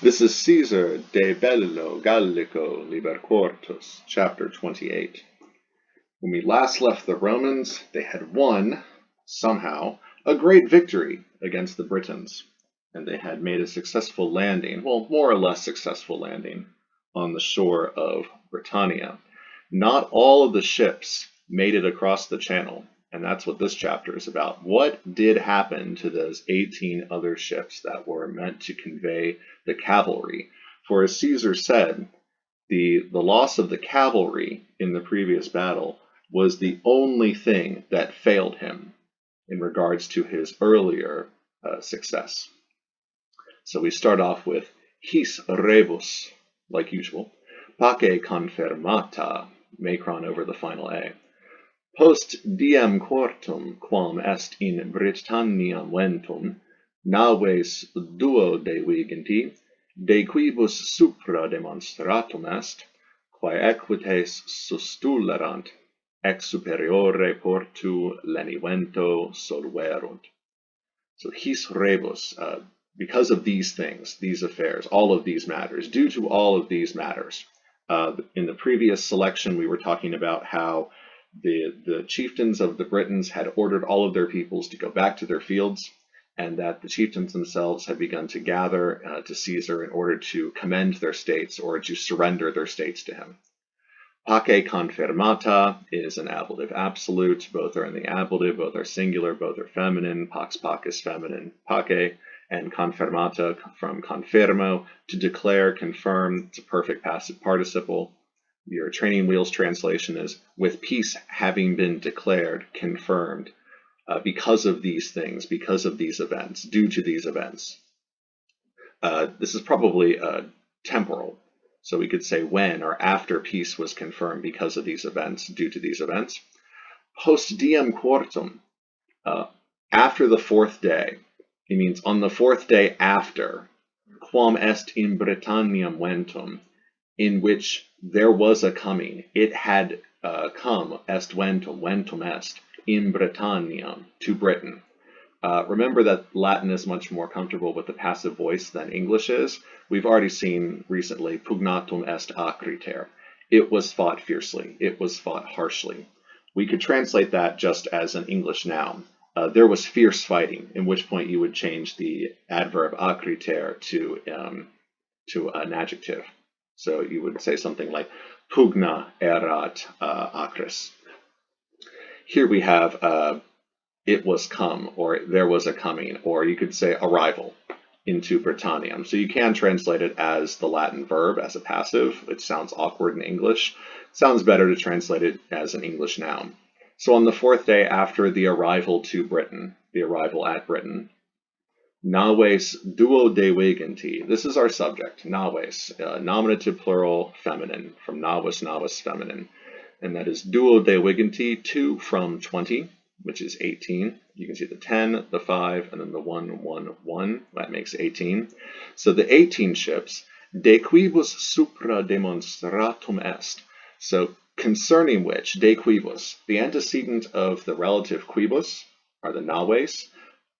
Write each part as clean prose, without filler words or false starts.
This is Caesar de Bello Gallico IV, chapter 28. When we last left the Romans, they had won, somehow, a great victory against the Britons, and they had made a successful landing, well, more or less successful landing, on the shore of Britannia. Not all of the ships made it across the channel, and that's what this chapter is about. What did happen to those 18 other ships that were meant to convey the cavalry? For as Caesar said, the loss of the cavalry in the previous battle was the only thing that failed him in regards to his earlier success. So we start off with his rebus, like usual, pace confirmata, macron over the final A. Post diem quartum quam est in Britanniam ventum, naves duodevigenti, de quibus supra demonstratum est, quae equites sustulerant, ex superiore portu leni vento solverunt. So his rebus, because of these things, these affairs, all of these matters, due to all of these matters. In the previous selection, we were talking about how the chieftains of the Britons had ordered all of their peoples to go back to their fields, and that the chieftains themselves had begun to gather to Caesar in order to commend their states or to surrender their states to him. Pace confirmata is an ablative absolute. Both are in the ablative, both are singular, both are feminine. Pax pac is feminine, pace, and confirmata from confirmo, to declare, confirm. It's a perfect passive participle. Your training wheels translation is with peace having been declared, confirmed, because of these things, because of these events, due to these events. This is probably temporal. So we could say when or after peace was confirmed because of these events, due to these events. Post diem quartum, after the fourth day. It means on the fourth day after, quam est in Britanniam ventum, in which there was a coming. It had come, est ventum, ventum est, in Britanniam, to Britain. Remember that Latin is much more comfortable with the passive voice than English is. We've already seen recently, pugnatum est acriter. It was fought fiercely. It was fought harshly. We could translate that just as an English noun. There was fierce fighting, in which point you would change the adverb acriter to an adjective. So you would say something like pugna erat acris. Here we have it was come, or there was a coming, or you could say arrival into Britanniam. So you can translate it as the Latin verb, as a passive. It sounds awkward in English. It sounds better to translate it as an English noun. So on the fourth day after the arrival to Britain, the arrival at Britain, naves duodevigenti. This is our subject, naves, nominative plural feminine, from navis, navis feminine. And that is duodevigenti, 2 from 20, which is 18. You can see the 10, the 5, and then the 1, 1, 1. That makes 18. So the 18 ships, de quibus supra demonstratum est. So concerning which, de quibus, the antecedent of the relative quibus are the naves.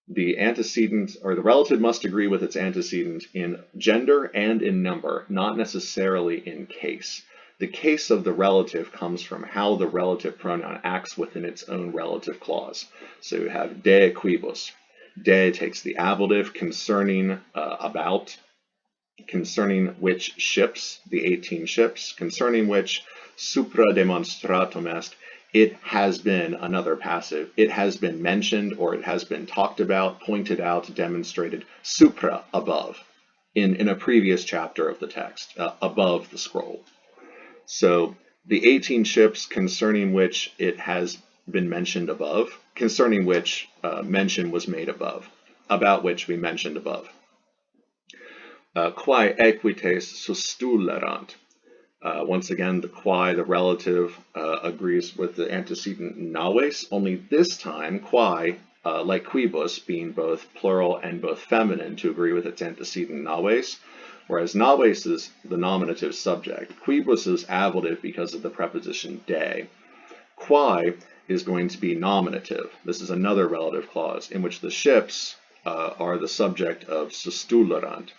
The antecedent, or the relative, must agree with its antecedent in gender and in number, not necessarily in case. The case of the relative comes from how the relative pronoun acts within its own relative clause. So you have de quibus. De takes the ablative, concerning, about, concerning which ships, the 18 ships, concerning which supra demonstratum est, it has been, another passive, it has been mentioned, or it has been talked about, pointed out, demonstrated, supra, above, in a previous chapter of the text, above the scroll. So the 18 ships concerning which it has been mentioned above, concerning which mention was made above, about which we mentioned above. Quae equites sustulerant. Once again, the quae, the relative, agrees with the antecedent naves, only this time quae, like quibus, being both plural and both feminine, to agree with its antecedent naves, whereas naves is the nominative subject. Quibus is ablative because of the preposition de. Quae is going to be nominative. This is another relative clause in which the ships are the subject of sustulerant.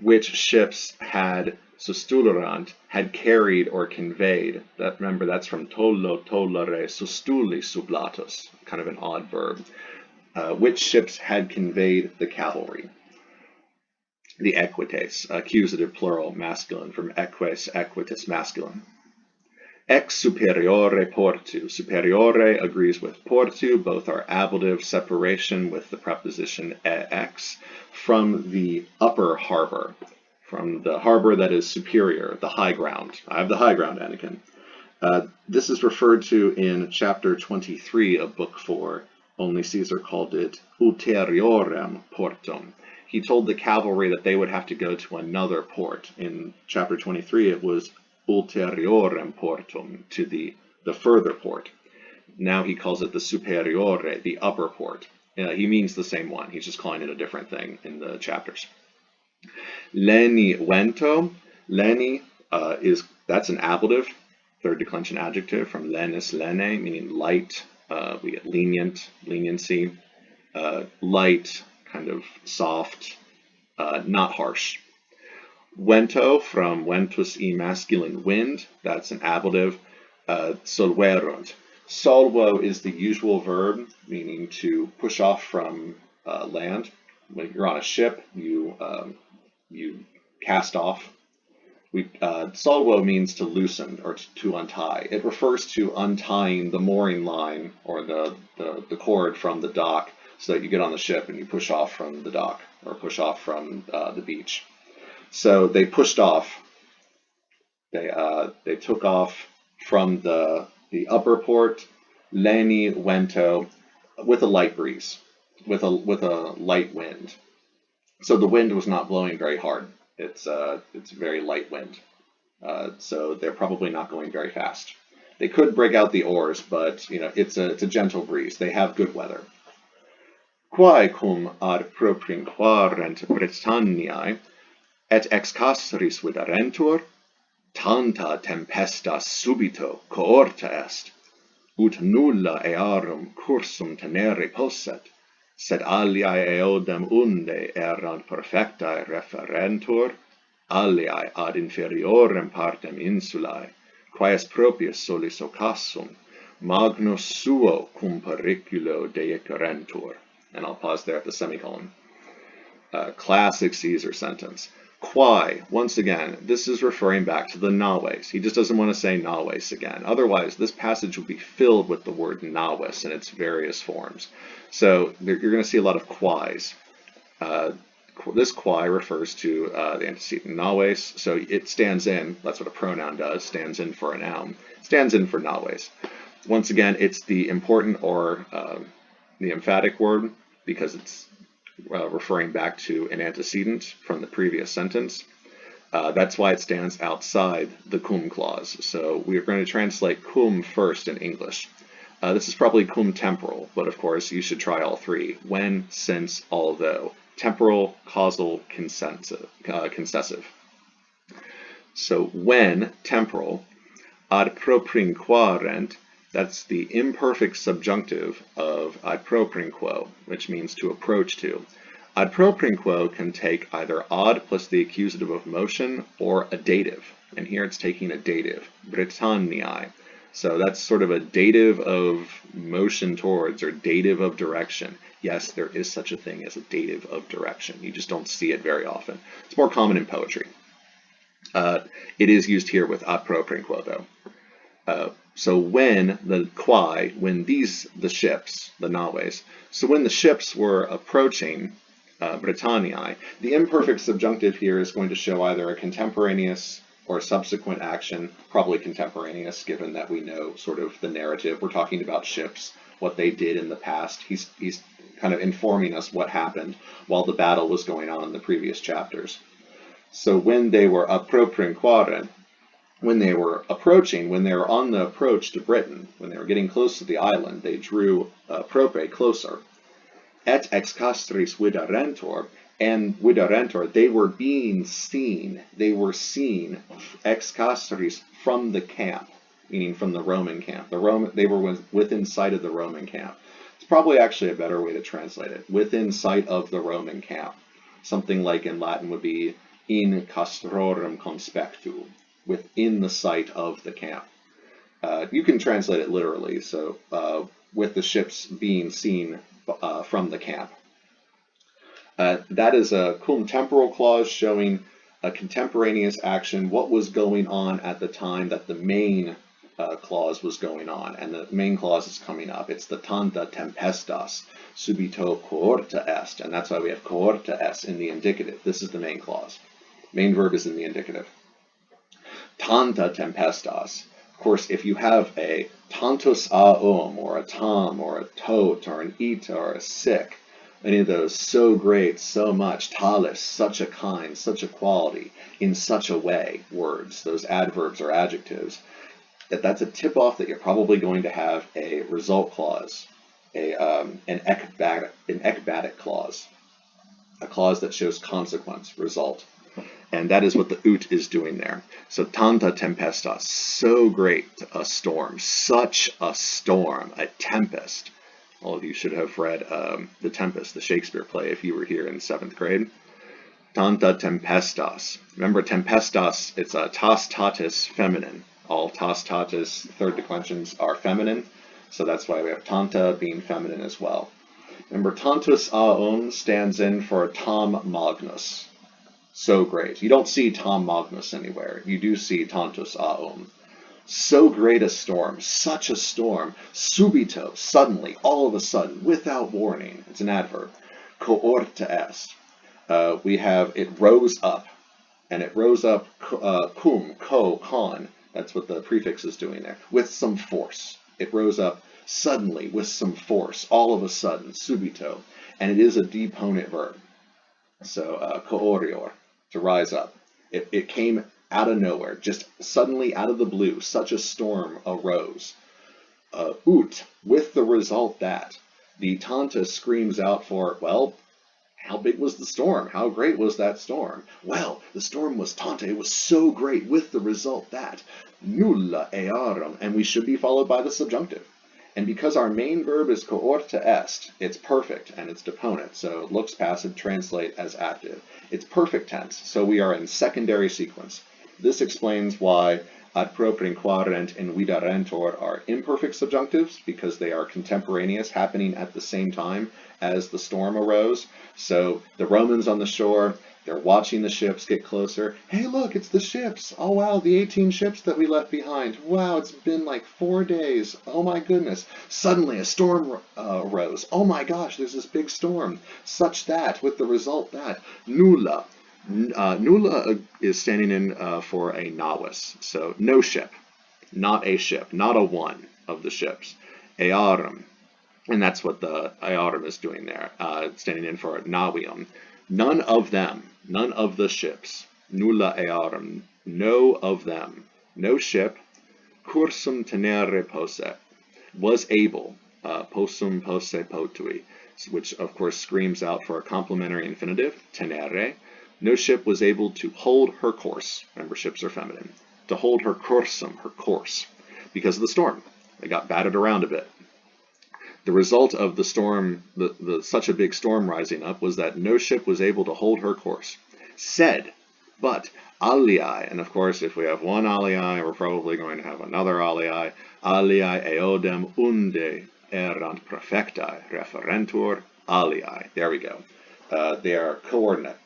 which ships had sustulerant, had carried or conveyed. That, remember, that's from tollo, tollere, sustuli, sublatus, kind of an odd verb. Which ships had conveyed the cavalry. The equites, accusative plural masculine, from eques, equites, masculine. Ex superiore portu. Superiore agrees with portu. Both are ablative separation with the preposition ex, from the upper harbor, from the harbor that is superior, the high ground. I have the high ground, Anakin. This is referred to in chapter 23 of book 4. Only Caesar called it ulteriorem portum. He told the cavalry that they would have to go to another port. In chapter 23, it was ulteriorem portum, to the further port. Now he calls it the superiore, the upper port. He means the same one. He's just calling it a different thing in the chapters. Leni vento. Leni that's an ablative, third declension adjective from lenis, lene, meaning light. We get lenient, leniency, light, kind of soft, not harsh. Vento, from ventus e masculine, wind, that's an ablative. Solverunt. Solvo is the usual verb, meaning to push off from land. When you're on a ship, you cast off. Solvo means to loosen or to untie. It refers to untying the mooring line or the cord from the dock so that you get on the ship and you push off from the dock or push off from the beach. So they pushed off. They took off from the upper port, leni vento, with a light breeze, with a light wind. So the wind was not blowing very hard. It's very light wind. So they're probably not going very fast. They could break out the oars, but it's a gentle breeze. They have good weather. Quae cum adpropinquarent Britanniae, et ex castris viderentur, tanta tempestas subito coorta est, ut nulla earum cursum tenere posset, sed aliae eodem unde erant perfectae referentur, aliae ad inferiorem partem insulae, quaes propius solis ocassum, magnus suo cum periculo deicerentur. And I'll pause there at the semicolon. Classic Caesar sentence. Quae, once again, this is referring back to the naves. He just doesn't want to say naves again. Otherwise, this passage would be filled with the word naves in its various forms. So you're going to see a lot of quaes. This quae refers to the antecedent naves, so it stands in, that's what a pronoun does, stands in for a noun, stands in for naves. Once again, it's the important or the emphatic word because it's referring back to an antecedent from the previous sentence. That's why it stands outside the cum clause. So we're going to translate cum first in English. This is probably cum temporal, but of course you should try all three. When, since, although. Temporal, causal, concessive. So when, temporal, adpropinquarent, that's the imperfect subjunctive of adpropinquo, which means to approach to. Adpropinquo can take either ad plus the accusative of motion or a dative, and here it's taking a dative, Britanniae. So that's sort of a dative of motion towards or dative of direction. Yes, there is such a thing as a dative of direction. You just don't see it very often. It's more common in poetry. It is used here with adpropinquo, though. So when the quae, when the ships, the naves, so when the ships were approaching Britanniae, the imperfect subjunctive here is going to show either a contemporaneous or subsequent action, probably contemporaneous, given that we know sort of the narrative. We're talking about ships, what they did in the past. He's kind of informing us what happened while the battle was going on in the previous chapters. So when they were adpropinquarent, when they were on the approach to Britain, when they were getting close to the island, they drew prope closer. Et ex castris viderentur, and viderentur, they were being seen. They were seen ex castris, from the camp, meaning from the Roman camp. They were within sight of the Roman camp. It's probably actually a better way to translate it. Within sight of the Roman camp. Something like in Latin would be in castrorum conspectu, within the sight of the camp. You can translate it literally, so with the ships being seen from the camp. That is a cum temporal clause showing a contemporaneous action, what was going on at the time that the main clause was going on, and the main clause is coming up. It's the tanta tempestas, subito coorta est, and that's why we have coorta est in the indicative. This is the main clause. Main verb is in the indicative. Tanta tempestas. Of course, if you have a tantus aum, or a tam, or a tot, or an ita, or a sic, any of those, so great, so much, talis, such a kind, such a quality, in such a way, words, those adverbs or adjectives, that's a tip-off that you're probably going to have a result clause, an ekbatic clause, a clause that shows consequence, result. And that is what the ut is doing there. So tanta tempestas, so great a storm, such a storm, a tempest. All of you should have read The Tempest, the Shakespeare play, if you were here in 7th grade. Tanta tempestas. Remember, tempestas, it's a tas tatis feminine. All tas tatis third declensions are feminine, so that's why we have tanta being feminine as well. Remember, tantus aum stands in for tam magnus. So great. You don't see Tom Magnus anywhere. You do see tantus aum. So great a storm, such a storm, subito, suddenly, all of a sudden, without warning. It's an adverb. Coorta est. We have it rose up, and it rose up cum, con. That's what the prefix is doing there, with some force. It rose up suddenly, with some force, all of a sudden, subito, and it is a deponent verb. So coortior, to rise up. It came out of nowhere, just suddenly out of the blue, such a storm arose. Ut, with the result that the tanta screams out for, well, how big was the storm? How great was that storm? Well, the storm was tanta, it was so great, with the result that nulla earum, and we should be followed by the subjunctive. And because our main verb is coorta est, it's perfect and it's deponent, so looks passive, translate as active. It's perfect tense, so we are in secondary sequence. This explains why adpropinquarent and viderentur are imperfect subjunctives, because they are contemporaneous, happening at the same time as the storm arose. So the Romans on the shore, they're watching the ships get closer. Hey, look, it's the ships. Oh, wow, the 18 ships that we left behind. Wow, it's been like 4 days. Oh, my goodness. Suddenly a storm arose. Oh, my gosh, there's this big storm. Such that, with the result that, nulla. Nulla is standing in for a naves, so no ship, not a ship, not a one of the ships. Earum, and that's what the earum is doing there, standing in for navium. None of them, none of the ships, nulla earum, no of them, no ship, cursum tenere posse, was able, possum posse potui, which of course screams out for a complementary infinitive, tenere. No ship was able to hold her course. Remember, ships are feminine. To hold her cursum, her course, because of the storm. They got battered around a bit. The result of the storm, such a big storm rising up, was that no ship was able to hold her course. Said, but alii, and of course, if we have one alii, we're probably going to have another alii. Alii eodem unde erant praefectae referentur alii. There we go. They are coordinate.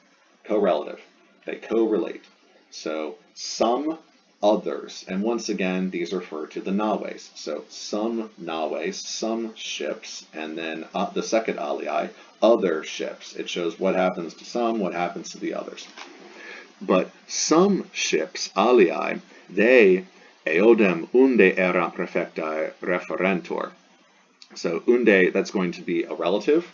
Co-relative. They co-relate. So some others, and once again these refer to the naves. So some naves, some ships, and then the second alii, other ships. It shows what happens to some, what happens to the others. But some ships, alii, they eodem unde erant praefectae referentur. So unde, that's going to be a relative,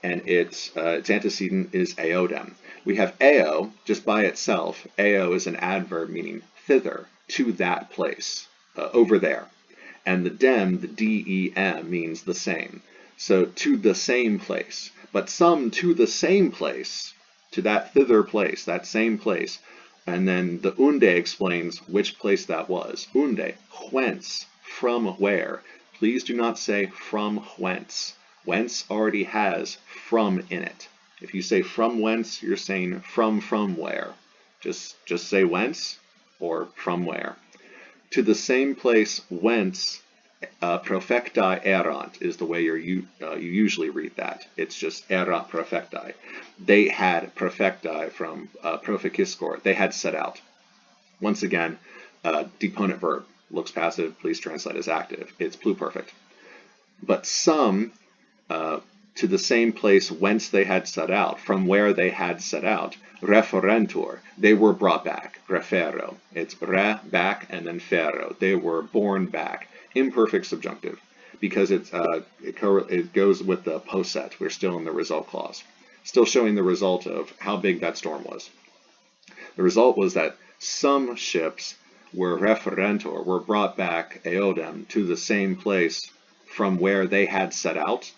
and its antecedent is eodem. We have eo just by itself. Eo is an adverb meaning thither, to that place, over there. And the dem, the dem, means the same. So to the same place. But some to the same place, to that thither place, that same place. And then the unde explains which place that was. Unde, whence, from where. Please do not say from whence. Whence already has from in it. If you say from whence, you're saying from where. Just say whence or from where. To the same place whence profecti erant is the way you usually read that. It's just erat profecti. They had profecti from proficiscor. They had set out. Once again, deponent verb. Looks passive, please translate as active. It's pluperfect. But some, to the same place whence they had set out, from where they had set out, referentur, they were brought back. Refero. It's re, back, and then fero. They were borne back. Imperfect subjunctive, because it goes with the poset. We're still in the result clause. Still showing the result of how big that storm was. The result was that some ships were referentur, were brought back eodem to the same place from where they had set out.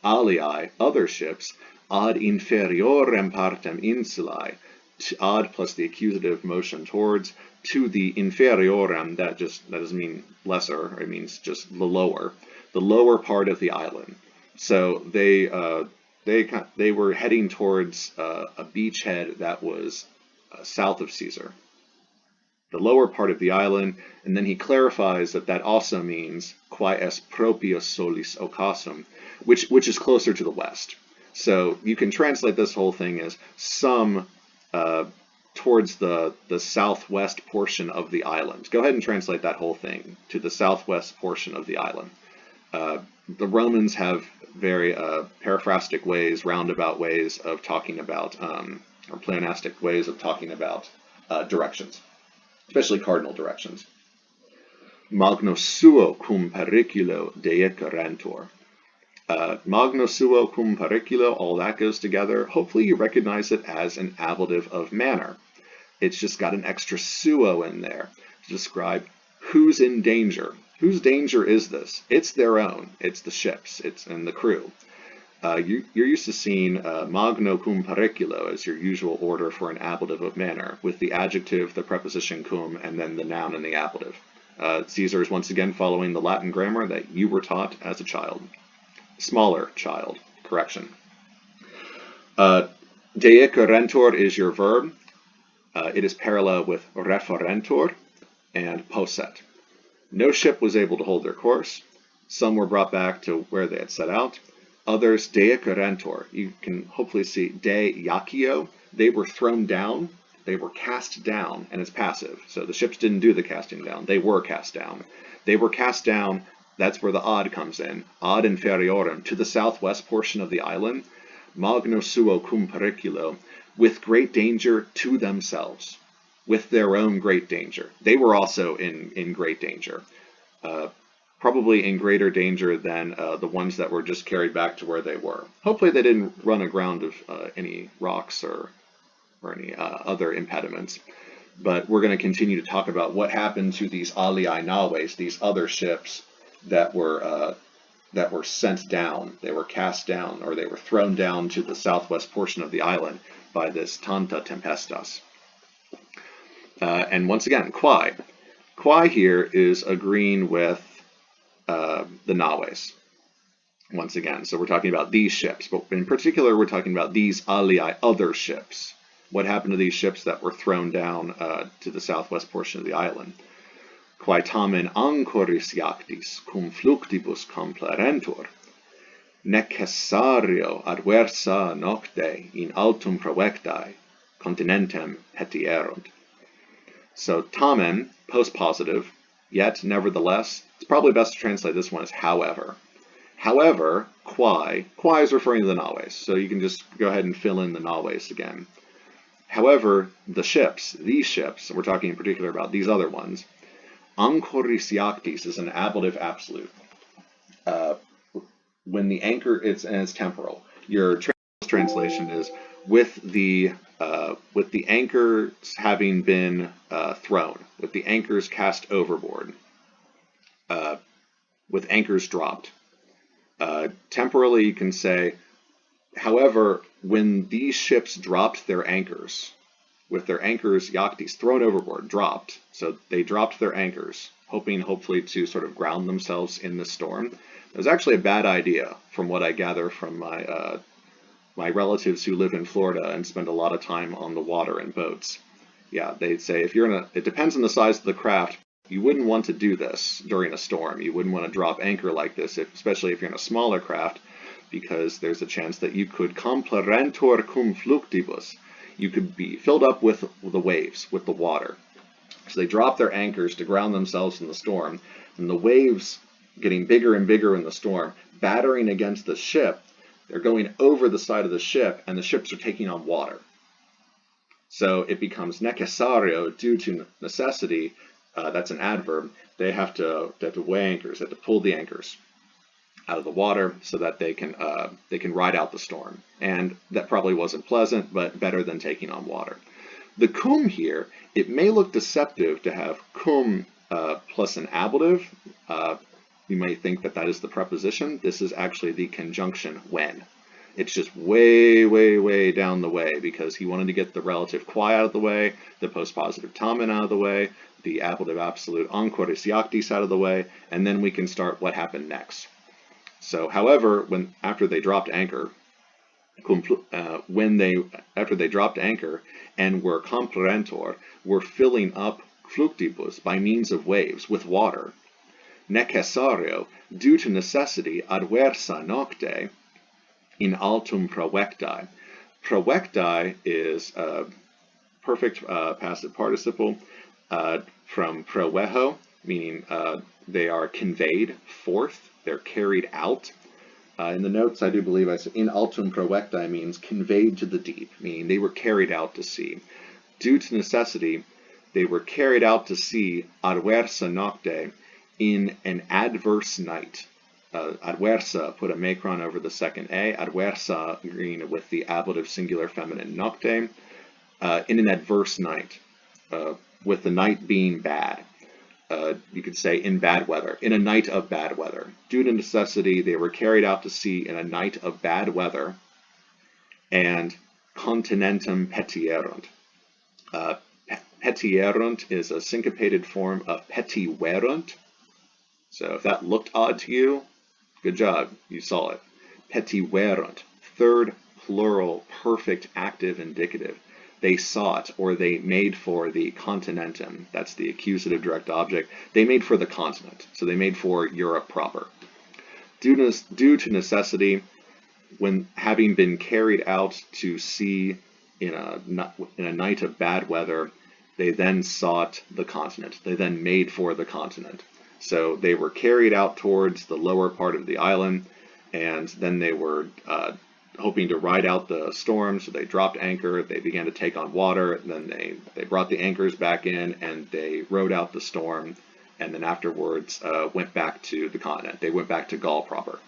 Alii, other ships, ad inferiorem partem insulae, ad plus the accusative motion towards, to the inferiorem, that doesn't mean lesser, it means just the lower part of the island. So they were heading towards a beachhead that was south of Caesar, the lower part of the island, and then he clarifies that also means quae est propius solis ocassum, which is closer to the west. So you can translate this whole thing as some towards the southwest portion of the island. Go ahead and translate that whole thing to the southwest portion of the island. The Romans have very paraphrastic ways, roundabout ways of talking about, or pleonastic ways of talking about directions, especially cardinal directions. Magno suo cum periculo deequerentur. Magno suo cum periculo, all that goes together. Hopefully you recognize it as an ablative of manner. It's just got an extra suo in there to describe who's in danger. Whose danger is this? It's their own. It's the ships. It's and the crew. You're used to seeing magno cum periculo as your usual order for an ablative of manner, with the adjective, the preposition cum, and then the noun and the ablative. Caesar is once again following the Latin grammar that you were taught as a child. Smaller child, correction. Deequerentur is your verb. It is parallel with referentur and poset. No ship was able to hold their course. Some were brought back to where they had set out. Others deequerentur. You can hopefully see de iaccio. They were thrown down. They were cast down, and it's passive. So the ships didn't do the casting down. They were cast down. They were cast down. That's where the ad comes in. Ad inferiorem, to the southwest portion of the island. Magno suo cum periculo, with great danger to themselves, with their own great danger. They were also in great danger. Probably in greater danger than the ones that were just carried back to where they were. Hopefully they didn't run aground of any rocks or any other impediments. But we're going to continue to talk about what happened to these alii naves, these other ships that were sent down. They were cast down, or they were thrown down to the southwest portion of the island by this tanta tempestas. And once again, quae. Quae here is agreeing with the naves. Once again, so we're talking about these ships, but in particular we're talking about these alii, other ships. What happened to these ships that were thrown down to the southwest portion of the island? Quae tamen ancoris iactis cum fluctibus complerentur, necessario adversa nocte in altum provectae continentem petierunt. So tamen, post-positive, yet nevertheless. It's probably best to translate this one as however. However, quae is referring to the naves, so you can just go ahead and fill in the naves again. However, the ships, these ships, we're talking in particular about these other ones, ancoris iactis is an ablative absolute. When the anchor, it's temporal. Your translation is with the anchors having been thrown, with the anchors cast overboard, with anchors dropped. Temporally, you can say, however, when these ships dropped their anchors, with their anchors iactis thrown overboard, dropped, so they dropped their anchors, hoping hopefully to sort of ground themselves in the storm. It was actually a bad idea, from what I gather from my relatives who live in Florida and spend a lot of time on the water in boats. Yeah, they'd say if you're in a, it depends on the size of the craft. You wouldn't want to do this during a storm. You wouldn't want to drop anchor like this, especially if you're in a smaller craft, because there's a chance that you could complerentur cum fluctibus. You could be filled up with the waves, with the water. So they drop their anchors to ground themselves in the storm, and the waves getting bigger and bigger in the storm, battering against the ship, they're going over the side of the ship, and the ships are taking on water. So it becomes necessario, due to necessity. That's an adverb. They have to weigh anchors. They have to pull the anchors out of the water so that they can ride out the storm. And that probably wasn't pleasant, but better than taking on water. The cum here, it may look deceptive to have cum plus an ablative. You might think that that is the preposition. This is actually the conjunction when. It's just way, way, way down the way because he wanted to get the relative quae out of the way, the postpositive tamen out of the way, the ablative absolute anqueris iactis out of the way, and then we can start what happened next. So, however, after they dropped anchor and were complerentur, were filling up fluctibus by means of waves with water, necessario, due to necessity, adversa nocte, in altum provectae. Provectae is a perfect passive participle from provejo, meaning they are conveyed forth, they're carried out. In the notes, I do believe I said in altum provectae means conveyed to the deep, meaning they were carried out to sea. Due to necessity, they were carried out to sea adversa nocte, in an adverse night. Adversa, put a macron over the second A, adversa green with the ablative singular feminine nocte, in an adverse night, with the night being bad. You could say in bad weather, in a night of bad weather. Due to necessity, they were carried out to sea in a night of bad weather, and continentum petierunt. Petierunt is a syncopated form of petiverunt. So if that looked odd to you, good job, you saw it. Petiverunt, third plural, perfect active indicative. They sought, or they made for the continentum. That's the accusative direct object. They made for the continent, so they made for Europe proper. Due to necessity, when having been carried out to sea in a night of bad weather, they then sought the continent. They then made for the continent. So they were carried out towards the lower part of the island, and then they were hoping to ride out the storm, so they dropped anchor, they began to take on water, and then they brought the anchors back in, and they rode out the storm, and then afterwards went back to the continent. They went back to Gaul proper.